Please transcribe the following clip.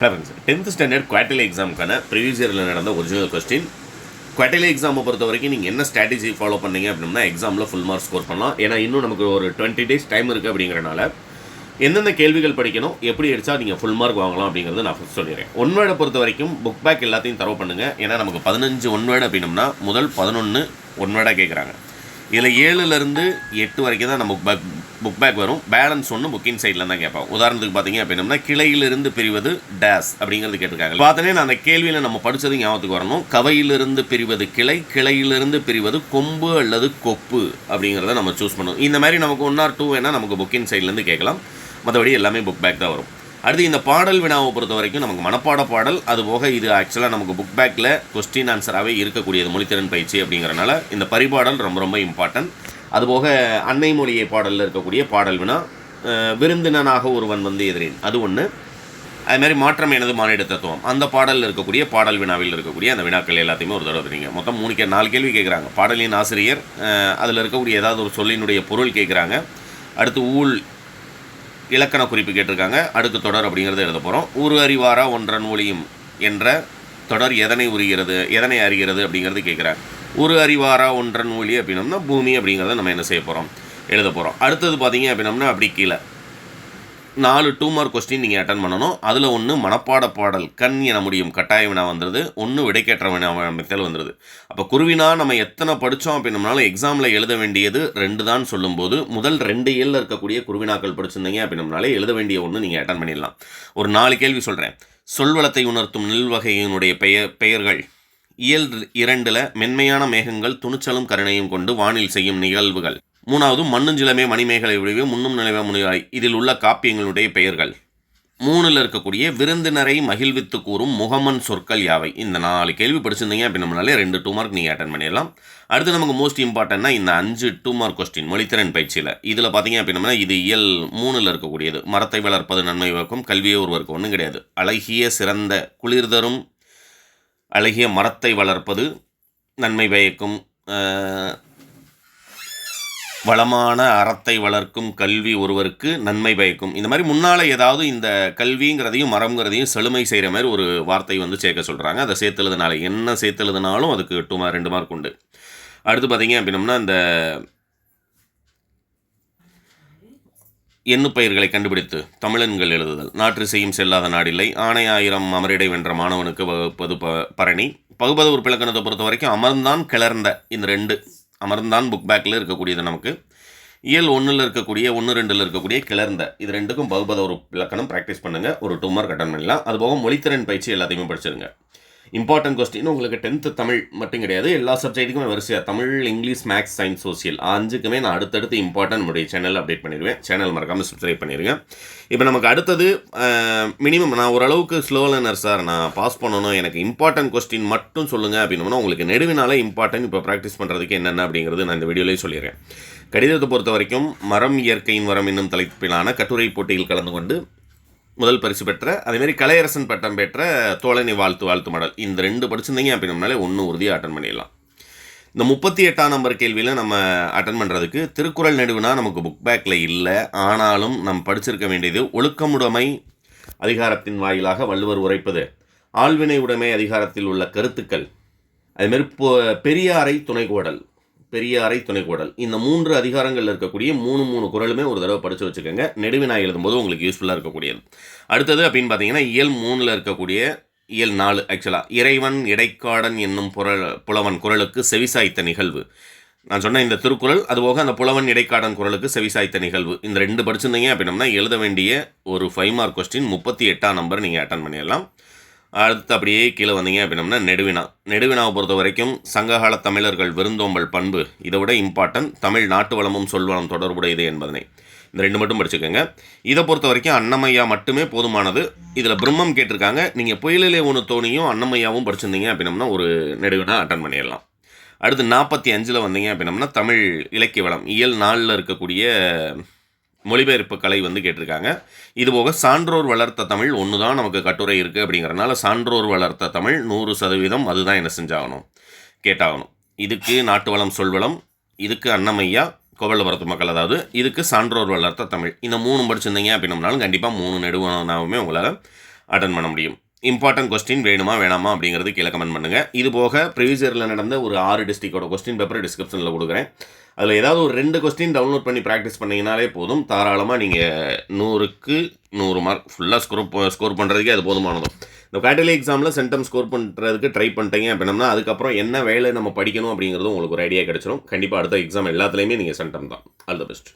Friends 10th standard quarterly எக்ஸாமுக்கான previous இயரில் நடந்த ஒரிஜினல் கொஸ்டின். குவார்டர்லி எக்ஸாமை பொறுத்த வரைக்கும் நீங்கள் என்ன ஸ்ட்ராட்டஜி ஃபாலோ பண்ணீங்க அப்படின்னா எக்ஸாமில் ஃபுல் மார்க் ஸ்கோர் பண்ணலாம். ஏன்னா இன்னும் நமக்கு ஒரு 20 days டைம் இருக்குது. அப்படிங்கிறனால எந்தெந்த கேள்விகள் படிக்கணும், எப்படி அடித்தா நீங்கள் ஃபுல் மார்க் வாங்கலாம் அப்படிங்கிறது நான் ஃபஸ்ட் சொல்லிடுறேன். ஒன் வேர்டை பொறுத்த வரைக்கும் புக் பேக் எல்லாத்தையும் தரவு பண்ணுங்கள். ஏன்னா நமக்கு 15 ஒன் வேர்டு அப்படின்னம்னா முதல் 11 ஒன் வேர்டாக கேட்குறாங்க. இதில் 7லேருந்து 8 வரைக்கும் தான் நம்ம புக் பேக் வரும். பேலன்ஸ் ஒன்று புக்கிங் சைடில் தான் கேட்பாங்க. உதாரணத்துக்கு பார்த்தீங்க அப்படின்னா கிளையிலிருந்து பிரிவது டேஸ் அப்படிங்கிறது கேட்டிருக்காங்க. பார்த்தோன்னே நான் அந்த கேள்வியில் நம்ம படித்தது ஞாபகத்துக்கு வரணும். கவையிலிருந்து பிரிவது கிளை, கிளையிலிருந்து பிரிவது கொம்பு அல்லது கொப்பு அப்படிங்கிறத நம்ம சூஸ் பண்ணணும். இந்த மாதிரி நமக்கு 1 or 2 வேணால் நமக்கு புக்கிங் சைட்லேருந்து கேட்கலாம். மற்றபடி எல்லாமே புக் பேக் தான் வரும். அடுத்து இந்த பாடல் வினாவை பொறுத்த வரைக்கும் நமக்கு மனப்பாட பாடல், அதுபோக இது ஆக்சுவலாக நமக்கு புக் பேக்கில் கொஸ்டின் ஆன்சராகவே இருக்கக்கூடியது மொழித்திறன் பயிற்சி. அப்படிங்கிறனால இந்த பரிபாடல் ரொம்ப ரொம்ப இம்பார்ட்டன்ட். அதுபோக அன்னை மொழியை பாடலில் இருக்கக்கூடிய பாடல் வினா, விருந்தினனாக ஒருவன் வந்து எதிரேன் அது ஒன்று. அதுமாதிரி மாற்றம் எனது மானிட தத்துவம் அந்த பாடலில் இருக்கக்கூடிய பாடல் வினாவில் இருக்கக்கூடிய அந்த வினாக்கள் எல்லாத்தையுமே ஒரு தடவை வரீங்க. மொத்தம் 4 கேள்வி கேட்குறாங்க. பாடலின் ஆசிரியர், அதில் இருக்கக்கூடிய ஏதாவது ஒரு சொல்லினுடைய பொருள் கேட்குறாங்க. அடுத்து ஊழ் இலக்கண குறிப்பு கேட்டிருக்காங்க. அடுத்து தொடர் அப்படிங்கிறத எழுத போகிறோம். ஊறு அறிவாரா ஒன்றன் ஒளியும் என்ற தொடர் எதனை உரிகிறது, எதனை அறிகிறது அப்படிங்கிறது கேட்குறாங்க. ஊறு அறிவாரா ஒன்றன் ஒளி அப்படின்னம்னா பூமி அப்படிங்கிறத நம்ம என்ன செய்ய போகிறோம், எழுத போகிறோம். அடுத்தது பார்த்தீங்க அப்படின்னம்னா அப்படி கீழே 4 2 மார்க் கொஸ்டின் நீங்கள் அட்டன் பண்ணணும். அதில் 1 மனப்பாட பாடல் கண் என முடியும் கட்டாய வினா வந்துடுது, 1 விடைக்கேற்ற வினா மெத்தல் வந்துடுது. அப்போ குருவினா நம்ம எத்தனை படித்தோம் அப்படின்னம்னாலும் எக்ஸாமில் எழுத வேண்டியது 2 தான் சொல்லும்போது முதல் 2 இயலில் இருக்கக்கூடிய குருவினாக்கள் படிச்சிருந்தீங்க அப்படின்னம்னாலே எழுத வேண்டிய 1 நீங்கள் அட்டன் பண்ணிடலாம். ஒரு 4 கேள்வி சொல்கிறேன். சொல்வளத்தை உணர்த்தும் நெல்வகையினுடைய பெயர்கள். இயல் 2ல் மென்மையான மேகங்கள் துணிச்சலும் கருணையும் கொண்டு வானில் செய்யும் நிகழ்வுகள். 3வது மண்ணுஞ்சிலமே மணிமேகலை விளைவு முன்னும் நிலைவ முனிவாய் இதில் உள்ள காப்பியங்களுடைய பெயர்கள். 3ல் இருக்கக்கூடிய விருந்தினரை மகிழ்வித்து கூறும் முகமன் சொற்கள் யாவை. இந்த 4 கேள்வி படிச்சிருந்தீங்க அப்படின்னாலே 2 2 மார்க் நீங்கள் அட்டன் பண்ணிடலாம். அடுத்து நமக்கு மோஸ்ட் இம்பார்ட்டன்னா இந்த 5 2 மார்க் கொஸ்டின் மொழித்திறன் பயிற்சியில். இதில் பார்த்தீங்க அப்படின்னா இது இயல் 3ல் இருக்கக்கூடியது. மரத்தை வளர்ப்பது நன்மை வைக்கும், கல்வியே ஒருவருக்கு ஒன்றும் கிடையாது. அழகிய சிறந்த குளிர் தரும் அழகிய மரத்தை வளர்ப்பது நன்மை பயக்கும், வளமான அறத்தை வளர்க்கும் கல்வி ஒருவருக்கு நன்மை பயக்கும். இந்த மாதிரி முன்னால் ஏதாவது இந்த கல்விங்கிறதையும் மரம்ங்கிறதையும் செழுமை செய்கிற மாதிரி ஒரு வார்த்தை வந்து சேர்க்க சொல்கிறாங்க. அதை சேர்த்துலதுனால என்ன சேர்த்துலதுனாலும் அதுக்கு 2 மார்க் உண்டு. அடுத்து பார்த்தீங்க அப்படின்னம்னா இந்த எண்ணுப்பயிர்களை கண்டுபிடித்து தமிழன்கள் எழுதுதல். நாற்று செய்யும் செல்லாத நாடில்லை, ஆணை 1000 அமரிடை வென்ற மாணவனுக்கு வகுப்பது பரணி. பகுபத உறுப்பிலக்கணத்தை பொறுத்த வரைக்கும் அமர்ந்தான் கிளர்ந்த இந்த 2 அமர்ந்தான் புக் பேக்கில் இருக்கக்கூடியது. நமக்கு இயல் 1ல் இருக்கக்கூடிய 1 2ல் இருக்கக்கூடிய கிளர்ந்த இது 2க்கும் பகுபத ஒரு இலக்கணம் ப்ராக்டிஸ் பண்ணுங்கள். ஒரு 2 மார்க் அட்டன் பண்ணலாம். அதுபோக மொழித்திறன் பயிற்சி எல்லாத்தையுமே படிச்சிருங்க. இம்பார்ட்டன்ட் கொஸ்டின் உங்களுக்கு 10th தமிழ் மட்டும் கிடையாது, எல்லா சப்ஜெக்ட்டுக்குமே வரிசையாக Tamil, English, maths, science, social 5க்குமே நான் அடுத்தடுத்து இம்பார்ட்டன்ட் நம்முடைய சேனல் அப்டேட் பண்ணிடுவேன். சேனல் மறக்காமல் சப்ஸ்கிரைப் பண்ணிடுங்க. இப்போ நமக்கு அடுத்தது மினிமம் நான் ஓரளவுக்கு ஸ்லோ லேர்னர் சார், நான் பாஸ் பண்ணணும், எனக்கு இம்பார்ட்டன்ட் கொஸ்டின் மட்டும் சொல்லுங்கள் அப்படின்னா உங்களுக்கு நெடுவினால இம்பார்ட்டன்ட் இப்போ ப்ராக்டிஸ் பண்ணுறதுக்கு என்னென்ன அப்படிங்கிறது நான் இந்த வீடியோலேயே சொல்லிடுறேன். கடிதத்தை பொறுத்த வரைக்கும் மரம் இயற்கையின் வரம் என்னும் தலைப்பிலான கட்டுரை போட்டியில் கலந்து கொண்டு முதல் பரிசு பெற்ற, அதேமாரி கலையரசன் பட்டம் பெற்ற தோழனை வாழ்த்து மடல் இந்த 2 படிச்சிருந்தீங்க அப்படின்னாலே 1 உறுதியாக அட்டன் பண்ணிடலாம். இந்த 38ஆம் நம்பர் கேள்வியில் நம்ம அட்டன் பண்ணுறதுக்கு திருக்குறள் நெடுவினா நமக்கு புக் பேக்கில் இல்லை. ஆனாலும் நம்ம படிச்சிருக்க வேண்டியது ஒழுக்கமுடைமை அதிகாரத்தின் வாயிலாக வள்ளுவர் உரைப்பது, ஆள்வினை உடைமை அதிகாரத்தில் உள்ள கருத்துக்கள், அதுமாரி பெரியாரை துணைக்கோடல் இந்த 3 அதிகாரங்களில் இருக்கக்கூடிய 3 குறளுமே ஒரு தடவை படித்து வச்சுக்கோங்க. நெடுவினா எழுதும்போது உங்களுக்கு யூஸ்ஃபுல்லாக இருக்கக்கூடியது. அடுத்தது அப்படின்னு பார்த்தீங்கன்னா இயல் 3ல் இருக்கக்கூடிய இயல் 4 ஆக்சுவலாக இறைவன் இடைக்காடன் என்னும் புலவன் குறளுக்கு செவிசாய்த்த நிகழ்வு. நான் சொன்ன இந்த திருக்குறள், அதுபோக அந்த புலவன் இடைக்காடன் குறளுக்கு செவிசாய்த்த நிகழ்வு இந்த 2 படிச்சிருந்தீங்க அப்படின்னா எழுத வேண்டிய ஒரு 5 மார்க் கொஸ்டின் 38ஆம் நம்பர் நீங்கள் அட்டன் பண்ணிடலாம். அடுத்து அப்படியே கீழே வந்தீங்க அப்படின்னம்னா நெடுவினாவை பொறுத்த வரைக்கும் சங்ககால தமிழர்கள் விருந்தோம்பல் பண்பு இதை விட இம்பார்ட்டன்ட் தமிழ் நாட்டு வளமும் சொல்வளம் தொடர்புடையது என்பதனை இந்த 2 மட்டும் படிச்சுக்கோங்க. இதை பொறுத்த வரைக்கும் அன்னமையா மட்டுமே போதுமானது. இதில் பிரம்மம் கேட்டிருக்காங்க. நீங்கள் புயலிலே ஒன்று தோணியும் அன்னமையாவும் படிச்சிருந்தீங்க அப்படின்னம்னா ஒரு நெடுவினா அட்டன் பண்ணிடலாம். அடுத்து 45ல் வந்தீங்க அப்படின்னம்னா தமிழ் இலக்கிய வளம் இயல் 4ல் இருக்கக்கூடிய மொழிபெயர்ப்பு கலை வந்து கேட்டிருக்காங்க. இதுபோக சான்றோர் வளர்த்த தமிழ் 1 தான் நமக்கு கட்டுரை இருக்குது. அப்படிங்கிறனால சான்றோர் வளர்த்த தமிழ் 100% அதுதான் என்ன செஞ்சாகணும், கேட்டாகணும். இதுக்கு நாட்டு வளம் சொல்வளம், இதுக்கு அன்னமையா கோவலபுரத்து மக்கள், அதாவது இதுக்கு சான்றோர் வளர்த்த தமிழ் இந்த 3 படிச்சிருந்தீங்க அப்படின்னம்னாலும் கண்டிப்பாக 3 நெடுவனாவுமே உங்களால் அட்டன் பண்ண முடியும். இம்பார்ட்டன்ட் கொஸ்டின் வேணுமா வேணாமா அப்படிங்கிறது கீழே கமெண்ட் பண்ணுங்கள். இது போக ப்ரீவியஸ் இயரில் நடந்த ஒரு 6 டிஸ்ட்ரிக்டோட கொஸ்டின் பேப்பர் டிஸ்கிரிப்ஷனில் கொடுக்குறேன். அதில் ஏதாவது ஒரு 2 கொஸ்டின் டவுன்லோட் பண்ணி ப்ராக்டிஸ் பண்ணிங்கனாலே போதும். தாராளமாக நீங்கள் 100க்கு 100 மார்க் ஃபுல்லாக ஸ்கோர் பண்ணுறதுக்கே அது போதுமானதும். இந்த குவார்ட்டர்லி எக்ஸாமில் சென்டம் ஸ்கோர் பண்ணுறதுக்கு ட்ரை பண்ணிட்டீங்க அப்படின்னா அதுக்கப்புறம் என்ன வேலை நம்ம படிக்கணும் அப்படிங்கிறதும் உங்களுக்கு ஒரு ஐடியா கிடச்சிடும். கண்டிப்பாக அடுத்த எக்ஸாம் எல்லாத்துலேயுமே நீங்கள் சென்டம் தான். All the best.